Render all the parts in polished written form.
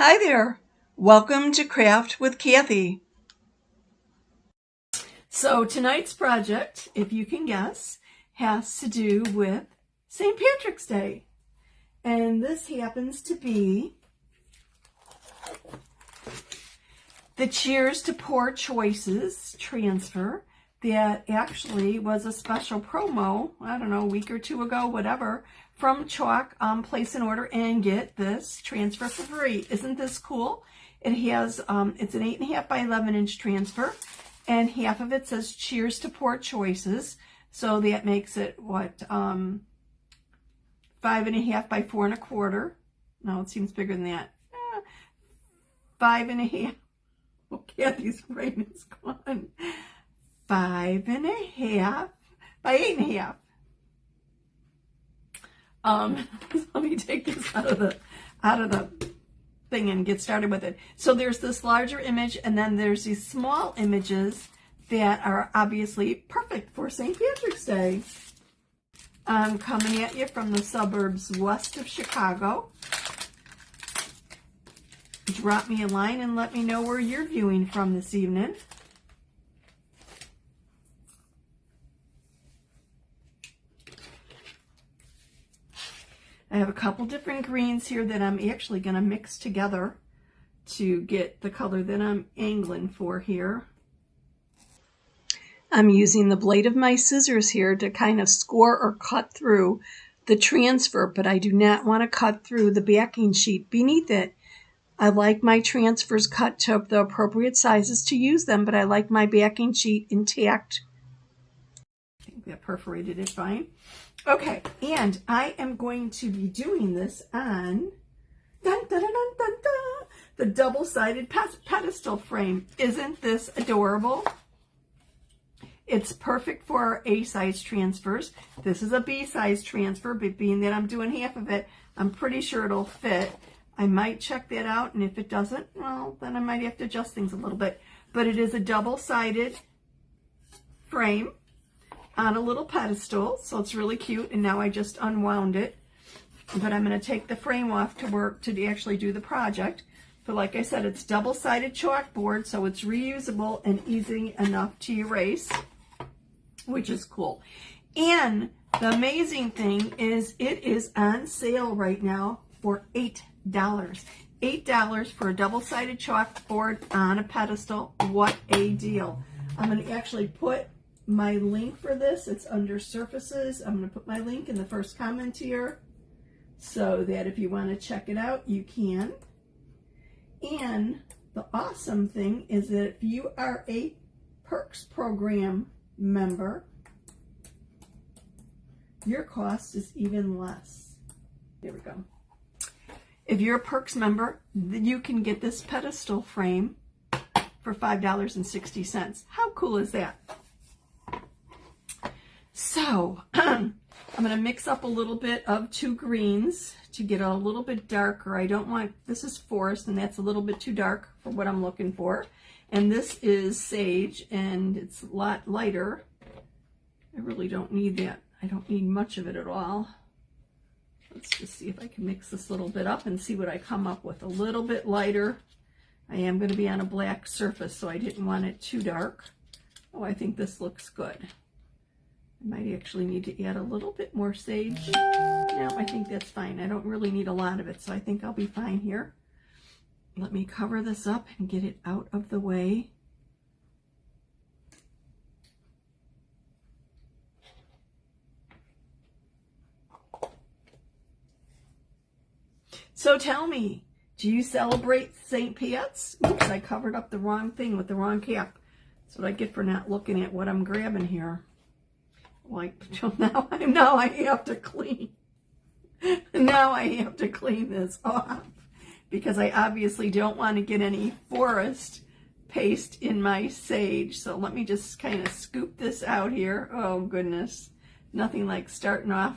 Hi there. Welcome to Craft with Kathie. So tonight's project, if you can guess, has to do with St. Patrick's Day. And this happens to be the Cheers to Poor Choices transfer that actually was a special promo, I don't know, a week or two ago, whatever, from Chalk. Place an order and get this transfer for free. Isn't this cool? It has, it's an 8.5 by 11 inch transfer, and half of it says Cheers to Poor Choices. So that makes it, what, 5.5 by 4.25. No, it seems bigger than that. 5.5. Oh, Kathie's brain is gone. 5.5 by 8.5. Let me take this out of the thing and get started with it. So there's this larger image, and then there's these small images that are obviously perfect for St. Patrick's Day. I'm coming at you from the suburbs west of Chicago. Drop me a line and let me know where you're viewing from this evening. I have a couple different greens here that I'm actually going to mix together to get the color that I'm angling for here. I'm using the blade of my scissors here to kind of score or cut through the transfer, but I do not want to cut through the backing sheet beneath it. I like my transfers cut to the appropriate sizes to use them, but I like my backing sheet intact. I think that perforated it fine. Okay, and I am going to be doing this on the double-sided pedestal frame. Isn't this adorable? It's perfect for our A-size transfers. This is a B-size transfer, but being that I'm doing half of it, I'm pretty sure it'll fit. I might check that out, and if it doesn't, well, then I might have to adjust things a little bit. But it is a double-sided frame on a little pedestal, so it's really cute. And now I just unwound it, but I'm going to take the frame off to actually do the project. But like I said, it's double-sided chalkboard, so it's reusable and easy enough to erase, which is cool. And the amazing thing is it is on sale right now for $8. $8 for a double-sided chalkboard on a pedestal. What a deal. I'm going to actually put my link for this. It's under surfaces. I'm going to put my link in the first comment here so that if you want to check it out, you can. And the awesome thing is that if you are a Perks program member, your cost is even less. There we go. If you're a Perks member, you can get this pedestal frame for $5.60. How cool is that? So I'm going to mix up a little bit of two greens to get a little bit darker. I don't want, this is forest, and that's a little bit too dark for what I'm looking for. And this is sage, and it's a lot lighter. I really don't need that. I don't need much of it at all. Let's just see if I can mix this a little bit up and see what I come up with. A little bit lighter. I am going to be on a black surface, so I didn't want it too dark. Oh, I think this looks good. I might actually need to add a little bit more sage. No, I think that's fine. I don't really need a lot of it, so I think I'll be fine here. Let me cover this up and get it out of the way. So tell me, do you celebrate St. Pat's? Oops, I covered up the wrong thing with the wrong cap. That's what I get for not looking at what I'm grabbing here. Like, now I have to clean. Now I have to clean this off because I obviously don't want to get any forest paste in my sage. So let me just kind of scoop this out here. Oh goodness, nothing like starting off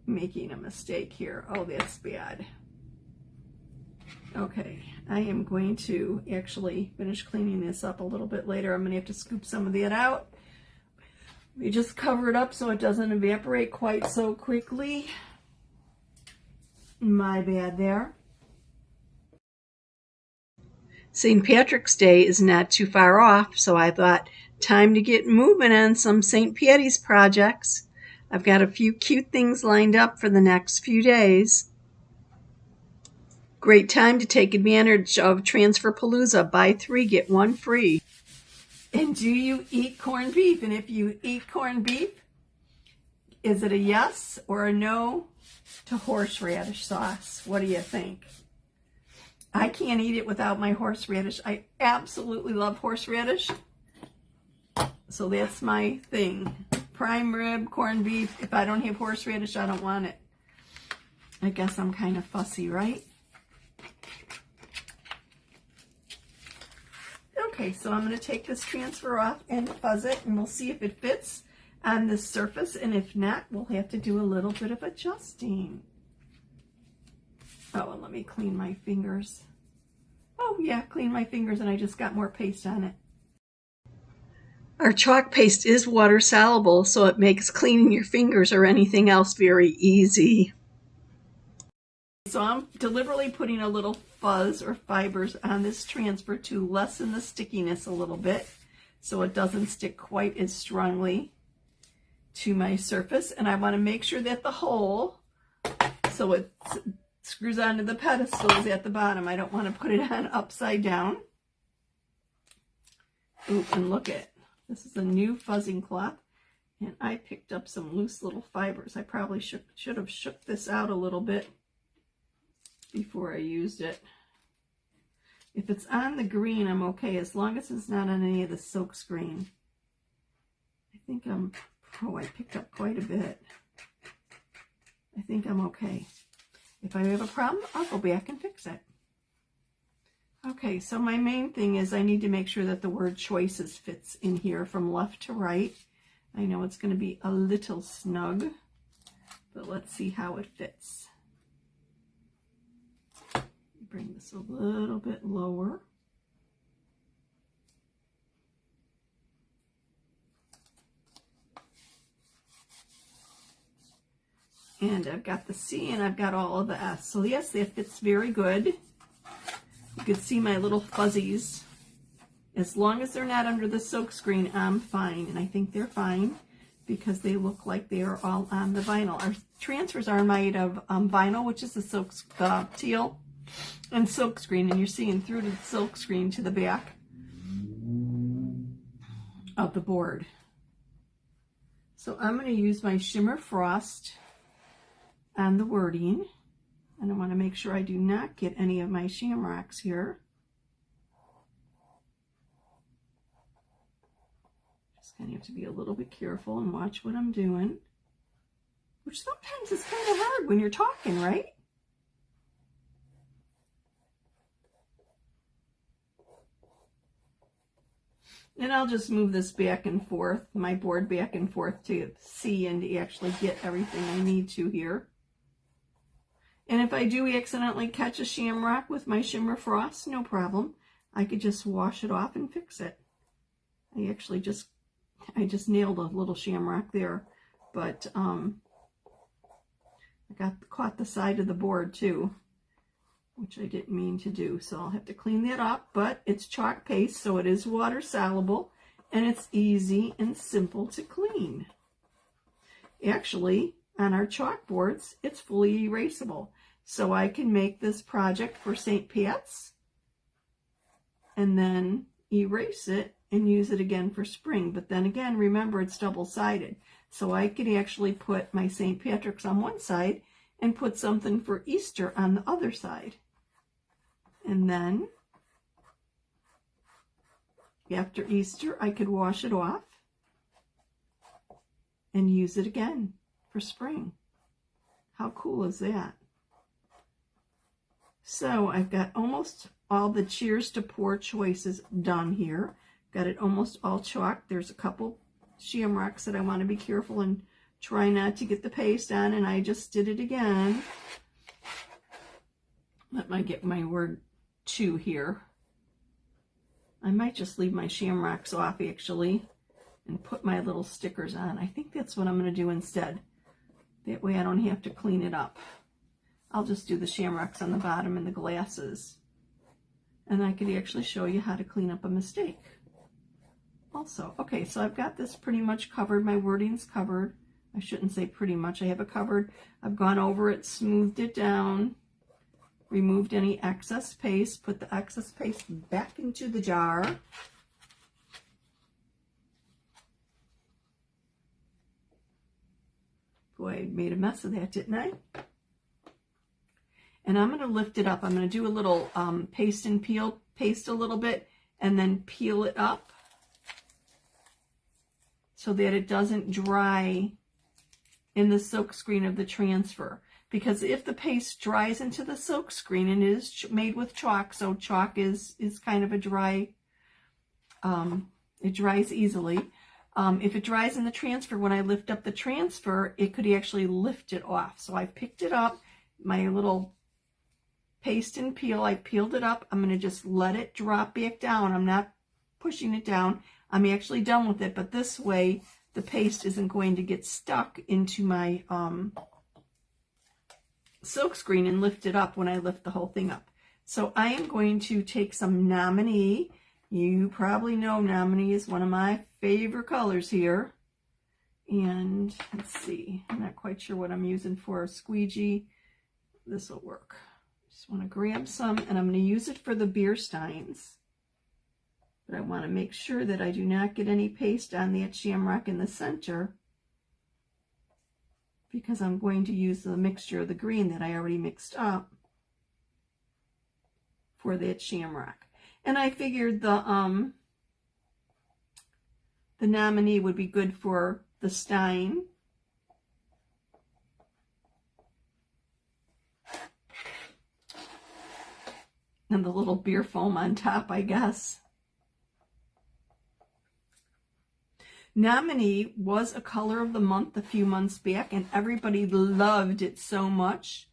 making a mistake here. Oh, that's bad. Okay, I am going to actually finish cleaning this up a little bit later. I'm going to have to scoop some of that out. We just cover it up so it doesn't evaporate quite so quickly. My bad there. St. Patrick's Day is not too far off, so I thought time to get moving on some St. Patty's projects. I've got a few cute things lined up for the next few days. Great time to take advantage of Transferpalooza. Buy 3, get 1 free. And do you eat corned beef? And if you eat corned beef, is it a yes or a no to horseradish sauce? What do you think? I can't eat it without my horseradish. I absolutely love horseradish. So that's my thing. Prime rib, corned beef. If I don't have horseradish, I don't want it. I guess I'm kind of fussy, right? Okay, so I'm going to take this transfer off and fuzz it, and we'll see if it fits on this surface. And if not, we'll have to do a little bit of adjusting. Oh, and let me clean my fingers. Oh yeah, clean my fingers, and I just got more paste on it. Our chalk paste is water soluble, so it makes cleaning your fingers or anything else very easy. So I'm deliberately putting a little fuzz or fibers on this transfer to lessen the stickiness a little bit, so it doesn't stick quite as strongly to my surface. And I want to make sure that the hole, so it screws onto the pedestals at the bottom. I don't want to put it on upside down. Ooh, and look at, this is a new fuzzing cloth, and I picked up some loose little fibers. I probably should have shook this out a little bit before I used it. If it's on the green, I'm okay, as long as it's not on any of the silk screen. I think I picked up quite a bit. I think I'm okay. If I have a problem, I'll go back and fix it. Okay, so my main thing is I need to make sure that the word choices fits in here from left to right. I know it's going to be a little snug, but let's see how it fits. Bring this a little bit lower. And I've got the C and I've got all of the S. So yes, that fits very good. You can see my little fuzzies. As long as they're not under the silk screen, I'm fine. And I think they're fine because they look like they are all on the vinyl. Our transfers are made of vinyl, which is the teal and silk screen. And you're seeing through the silk screen to the back of the board. So I'm going to use my Shimmer Frost on the wording, and I want to make sure I do not get any of my shamrocks here. Just kind of have to be a little bit careful and watch what I'm doing, which sometimes is kind of hard when you're talking, right? And I'll just move this back and forth, my board back and forth to see and to actually get everything I need to here. And if I do accidentally catch a shamrock with my Shimmer Frost, no problem. I could just wash it off and fix it. I just nailed a little shamrock there, but I caught the side of the board too, which I didn't mean to do. So I'll have to clean that up, but it's chalk paste, so it is water soluble, and it's easy and simple to clean. Actually, on our chalkboards, it's fully erasable. So I can make this project for St. Pat's and then erase it and use it again for spring. But then again, remember, it's double-sided. So I could actually put my St. Patrick's on one side and put something for Easter on the other side. And then after Easter, I could wash it off and use it again for spring. How cool is that? So I've got almost all the Cheers to Pour choices done here. Got it almost all chalked. There's a couple shamrocks that I want to be careful and try not to get the paste on, and I just did it again. Let me get my word 2 here. I might just leave my shamrocks off actually and put my little stickers on. I think that's what I'm going to do instead. That way I don't have to clean it up. I'll just do the shamrocks on the bottom and the glasses. And I could actually show you how to clean up a mistake also. Okay, so I've got this pretty much covered. My wording's covered. I shouldn't say pretty much. I have it covered. I've gone over it, smoothed it down, removed any excess paste, put the excess paste back into the jar. Boy, I made a mess of that, didn't I? And I'm going to lift it up. I'm going to do a little paste and peel, paste a little bit, and then peel it up so that it doesn't dry in the silk screen of the transfer. Because if the paste dries into the silk screen, and it is made with chalk, so chalk is kind of a dry, it dries easily. If it dries in the transfer, when I lift up the transfer, it could actually lift it off. So I picked it up, my little paste and peel, I peeled it up. I'm going to just let it drop back down. I'm not pushing it down. I'm actually done with it, but this way the paste isn't going to get stuck into my silk screen and lift it up when I lift the whole thing up. So I am going to take some Nominee. You probably know Nominee is one of my favorite colors here. And let's see, I'm not quite sure what I'm using for a squeegee. This will work. Just want to grab some, and I'm going to use it for the beer steins. But I want to make sure that I do not get any paste on that shamrock in the center, because I'm going to use the mixture of the green that I already mixed up for that shamrock. And I figured the Nominee would be good for the stein. And the little beer foam on top, I guess. Nominee was a color of the month a few months back, and everybody loved it so much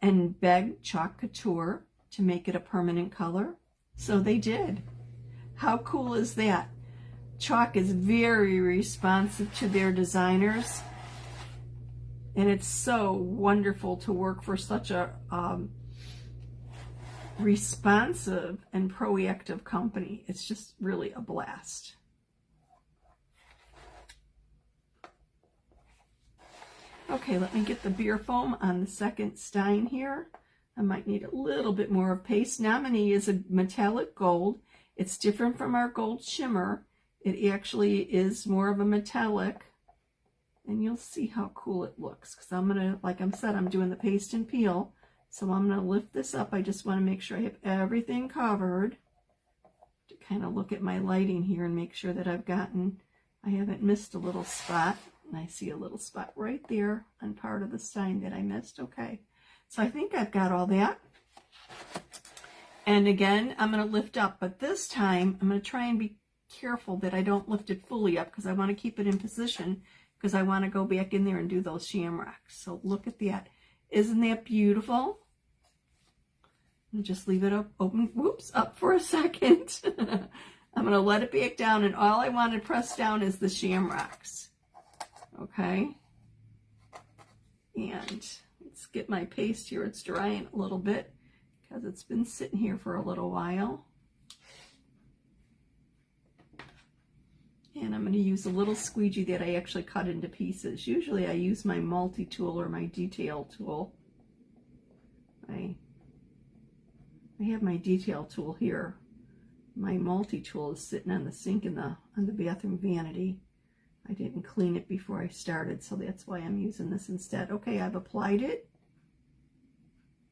and begged Chalk Couture to make it a permanent color. So they did. How cool is that? Chalk is very responsive to their designers, and it's so wonderful to work for such a responsive and proactive company. It's just really a blast. Okay, let me get the beer foam on the second stein here. I might need a little bit more of paste. Nominee is a metallic gold. It's different from our gold shimmer. It actually is more of a metallic, and you'll see how cool it looks. Because I'm gonna, like I said, I'm doing the paste and peel. So I'm going to lift this up. I just want to make sure I have everything covered to kind of look at my lighting here and make sure that I haven't missed a little spot. And I see a little spot right there on part of the stein that I missed. Okay, so I think I've got all that. And again, I'm going to lift up, but this time I'm going to try and be careful that I don't lift it fully up, because I want to keep it in position, because I want to go back in there and do those shamrocks. So look at that. Isn't that beautiful? And just leave it open, whoops, up for a second. I'm going to let it back down, and all I want to press down is the shamrocks. Okay. And let's get my paste here. It's drying a little bit because it's been sitting here for a little while. And I'm going to use a little squeegee that I actually cut into pieces. Usually I use my multi-tool or my detail tool. I have my detail tool here. My multi-tool is sitting on the sink on the bathroom vanity. I didn't clean it before I started, so that's why I'm using this instead. Okay, I've applied it,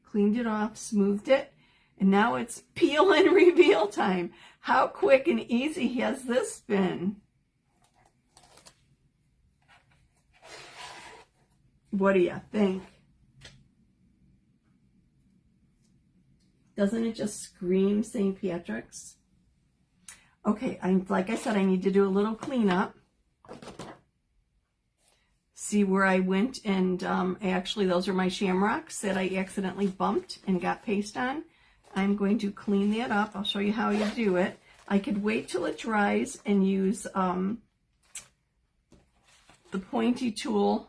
cleaned it off, smoothed it, and now it's peel and reveal time. How quick and easy has this been? What do you think? Doesn't it just scream St. Patrick's? Okay, like I said, I need to do a little cleanup. See where I went, and actually those are my shamrocks that I accidentally bumped and got paste on. I'm going to clean that up. I'll show you how you do it. I could wait till it dries and use the pointy tool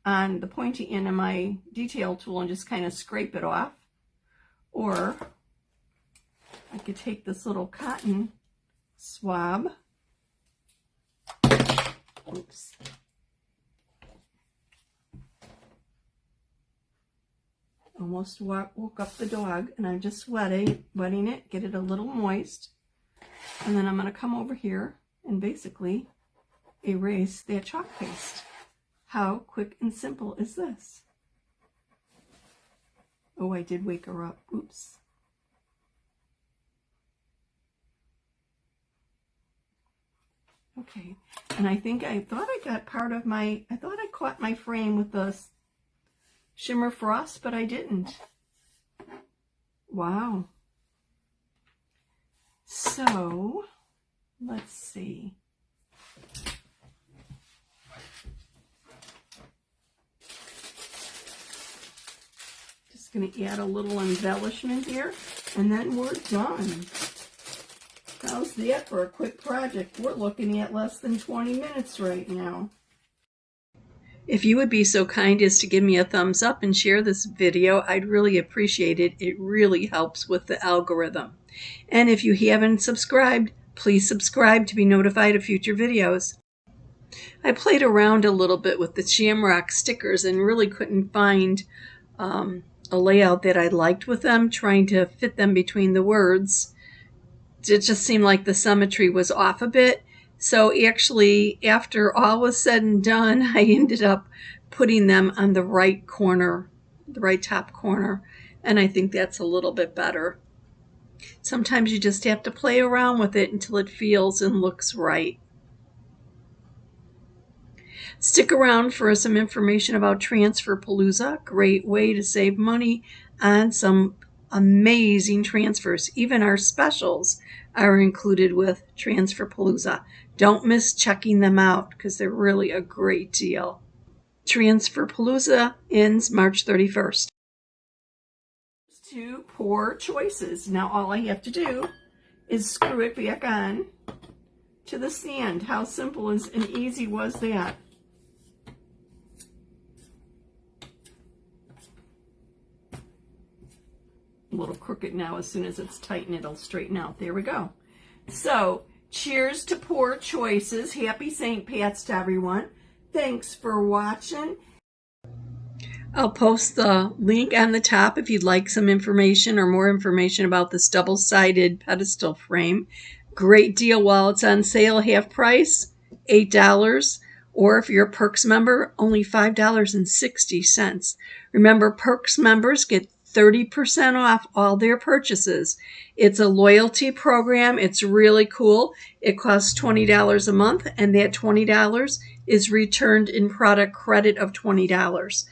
on the pointy end of my detail tool and just kind of scrape it off. Or I could take this little cotton swab. Oops. Almost woke up the dog, and I'm just wetting it, get it a little moist. And then I'm going to come over here and basically erase that chalk paste. How quick and simple is this? Oh, I did wake her up. Oops. Okay, and I thought I got part of I thought I caught my frame with the shimmer frost, but I didn't. Wow. So, let's see. Just going to add a little embellishment here, and then we're done. How's that for a quick project? We're looking at less than 20 minutes right now. If you would be so kind as to give me a thumbs up and share this video, I'd really appreciate it. It really helps with the algorithm. And if you haven't subscribed, please subscribe to be notified of future videos. I played around a little bit with the shamrock stickers and really couldn't find a layout that I liked with them, trying to fit them between the words. It just seemed like the symmetry was off a bit. So actually, after all was said and done, I ended up putting them on the right corner, the right top corner. And I think that's a little bit better. Sometimes you just have to play around with it until it feels and looks right. Stick around for some information about Transferpalooza. Great way to save money on some amazing transfers. Even our specials are included with Transferpalooza. Don't miss checking them out because they're really a great deal. Transferpalooza ends March 31st. To pour choices. Now all I have to do is screw it back on to the stand. How simple and easy was that? A little crooked now. As soon as it's tightened, it'll straighten out. There we go. So, cheers to pour choices. Happy St. Pat's to everyone. Thanks for watching. I'll post the link on the top if you'd like some information or more information about this double-sided pedestal frame. Great deal while it's on sale, half price, $8. Or if you're a Perks member, only $5.60. Remember, Perks members get 30% off all their purchases. It's a loyalty program. It's really cool. It costs $20 a month, and that $20 is returned in product credit of $20.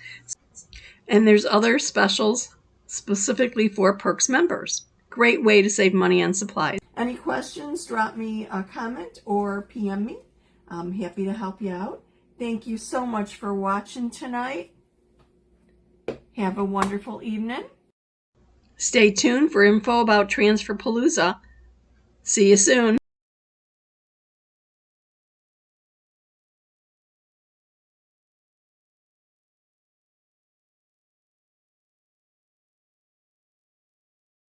And there's other specials specifically for Perks members. Great way to save money on supplies. Any questions, drop me a comment or PM me. I'm happy to help you out. Thank you so much for watching tonight. Have a wonderful evening. Stay tuned for info about Transferpalooza. See you soon.